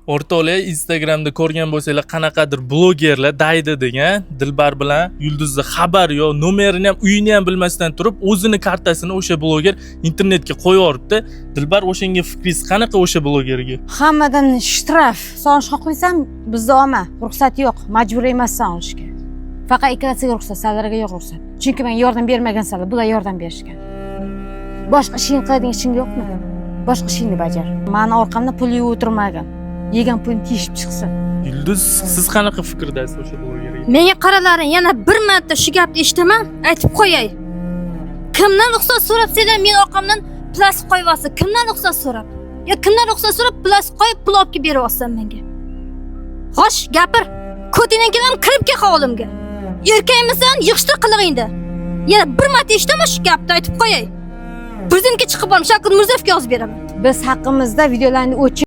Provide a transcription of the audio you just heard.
O'rtoqlar, Instagramda ko'rgan bo'lsanglar, qanaqadir blogerlar daydi degan Dilbar bilan Yulduzda xabar yo'q, nomerini ham, uyini ham bilmasdan turib, o'zini kartasini o'sha bloger internetga qo'yib yuboribdi. Dilbar, o'shanga fikringiz qanaqa o'sha blogerga? Hammadan shtraf solishga qo'ysam, bizda olma, ruxsat yo'q, majbur emassan olishga. Faqat ikkilasiga ruxsat, sizlarga yo'q ruxsat. Chunki men yordam bermagansalar, bular yordam berishgan. Boshqa ishing qiladigan ishing yo'qmi? Boshqa ishingni bajar. Meni orqamda pul yuvib o'tirmagan. Yegan pulni tishib chiqsin. Yulduz, siz qanaqa fikrdasiz o'sha blogerga? Menga qaralaring, yana bir marta shu gapni eshitaman, aytib qo'yay. Kimdan ruxsat so'rabsizlar, men orqamdan plastik qo'yib olsa, kimdan ruxsat so'rab? Ya kimdan ruxsat so'rab plastik qo'yib pul olib berib olsam menga? Xo'sh, gapir. Ko'tingdan kelam kirib kel holimga. Erkakmisan, yig'ishtir qilig'ingda. Yana bir marta eshitaman shu gapni, aytib qo'yay. Prezidentga chiqib borib, Shavkat Mirziyoyevga yozib beraman. Biz haqqimizda videolarni o'chirib